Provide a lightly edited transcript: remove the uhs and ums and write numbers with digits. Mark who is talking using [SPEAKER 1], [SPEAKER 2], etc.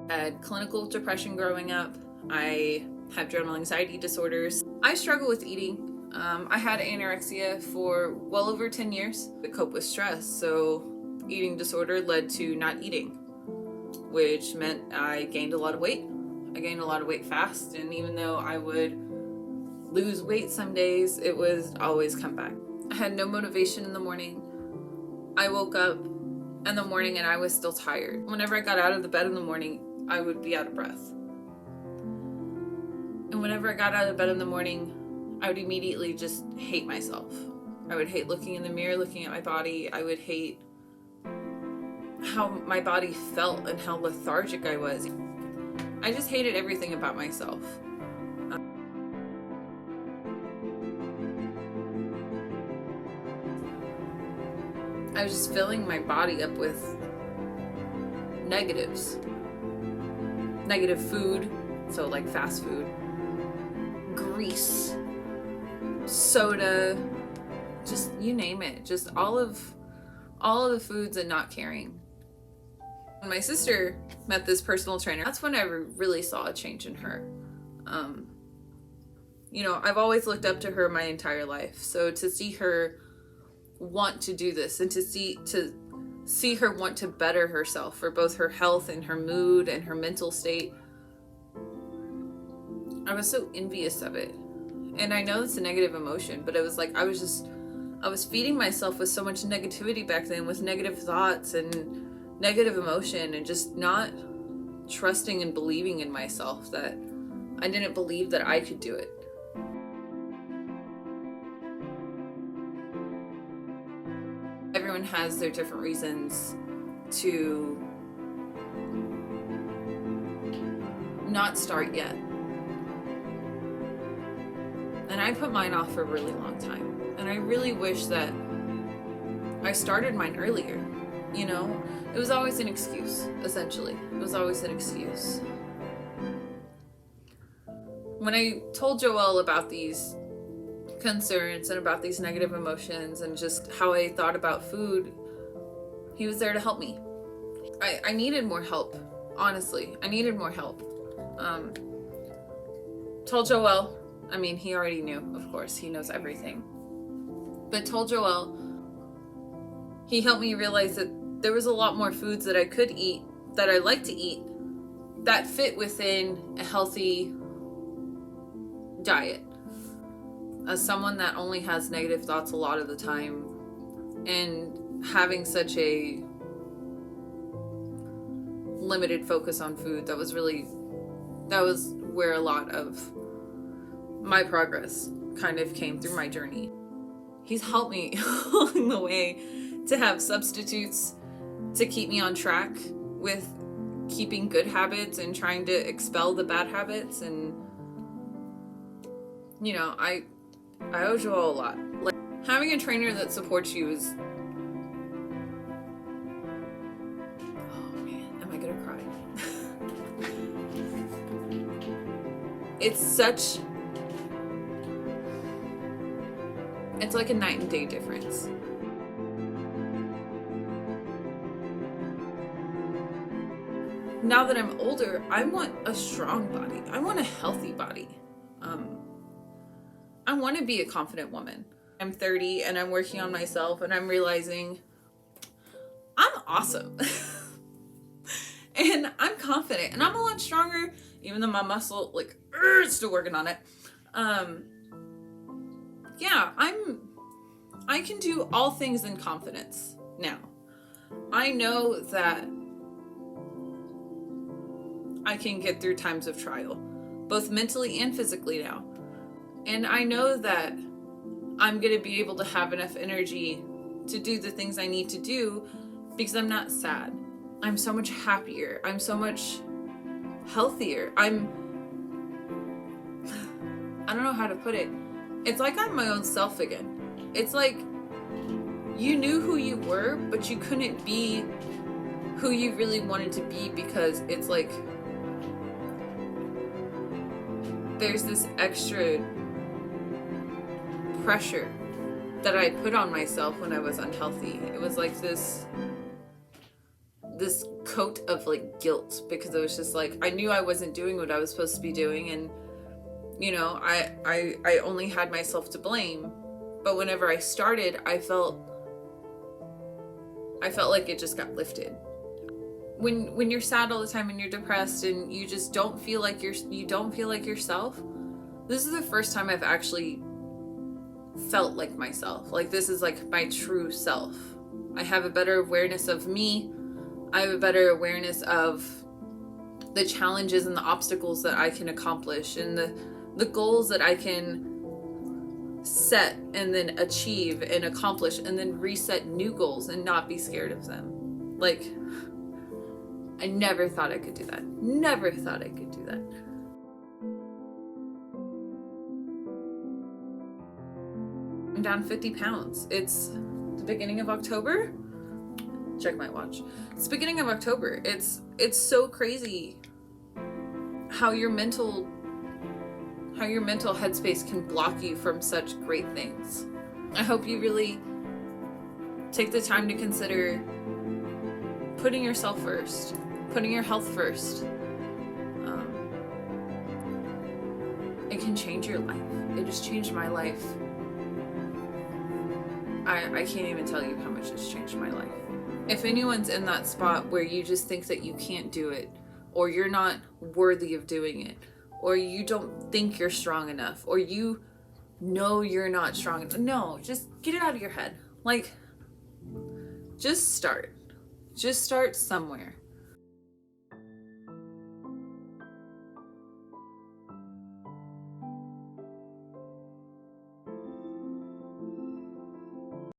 [SPEAKER 1] I had clinical depression growing up. I have general anxiety disorders. I struggle with eating. I had anorexia for well over 10 years to cope with stress. So eating disorder led to not eating, which meant I gained a lot of weight. I gained a lot of weight fast, and even though I would lose weight some days, it was always come back. I had no motivation in the morning. I woke up in the morning and I was still tired. Whenever I got out of the bed in the morning, I would be out of breath. And whenever I got out of bed in the morning, I would immediately just hate myself. I would hate looking in the mirror, looking at my body. I would hate how my body felt and how lethargic I was. I just hated everything about myself. I was just filling my body up with negatives. Negative food, so like fast food, grease, soda, just you name it. Just all of the foods and not caring. When my sister met this personal trainer, that's when I really saw a change in her. I've always looked up to her my entire life. So to see her want to do this and to see her want to better herself for both her health and her mood and her mental state, I was so envious of it. And I know it's a negative emotion, but it was like I was feeding myself with so much negativity back then, with negative thoughts and negative emotion, and just not trusting and believing in myself, that I didn't believe that I could do it. Everyone has their different reasons to not start yet. And I put mine off for a really long time. And I really wish that I started mine earlier. It was always an excuse, essentially. It was always an excuse. When I told Joel about these concerns and about these negative emotions and just how I thought about food, he was there to help me. I needed more help, honestly. I needed more help. Told Joel, he already knew, of course, he knows everything. But told Joel, he helped me realize that there was a lot more foods that I could eat, that I like to eat, that fit within a healthy diet. As someone that only has negative thoughts a lot of the time, and having such a limited focus on food, that was where a lot of my progress kind of came through my journey. He's helped me along the way to have substitutes to keep me on track with keeping good habits and trying to expel the bad habits. And I owe Joel a lot. Like, having a trainer that supports you is... Oh man, am I gonna cry? It's like a night and day difference. Now that I'm older, I want a strong body. I want a healthy body. I want to be a confident woman. I'm 30 and I'm working on myself, and I'm realizing I'm awesome. And I'm confident and I'm a lot stronger, even though my muscle, still working on it. I can do all things in confidence now. I know that I can get through times of trial, both mentally and physically now. And I know that I'm going to be able to have enough energy to do the things I need to do because I'm not sad. I'm so much happier. I'm so much healthier. I don't know how to put it. It's like I'm my own self again. It's like you knew who you were, but you couldn't be who you really wanted to be, because it's like there's this extra pressure that I put on myself when I was unhealthy. It was like this this coat of like guilt, because it was just like, I knew I wasn't doing what I was supposed to be doing, and you know, I only had myself to blame. But whenever I started, I felt like it just got lifted. When you're sad all the time and you're depressed and you just don't feel like you don't feel like yourself, this is the first time I've actually felt like myself. Like, this is like my true self. I have a better awareness of me. I have a better awareness of the challenges and the obstacles that I can accomplish, and the goals that I can set and then achieve and accomplish, and then reset new goals and not be scared of them. Like, I never thought I could do that. Never thought I could do that. I'm down 50 pounds. It's the beginning of October. Check my watch. It's the beginning of October. It's so crazy how your mental headspace can block you from such great things. I hope you really take the time to consider putting yourself first, putting your health first. It can change your life. It has changed my life. I can't even tell you how much it's changed my life. If anyone's in that spot where you just think that you can't do it, or you're not worthy of doing it, or you don't think you're strong enough, or you know you're not strong enough, no, just get it out of your head. Like, just start somewhere.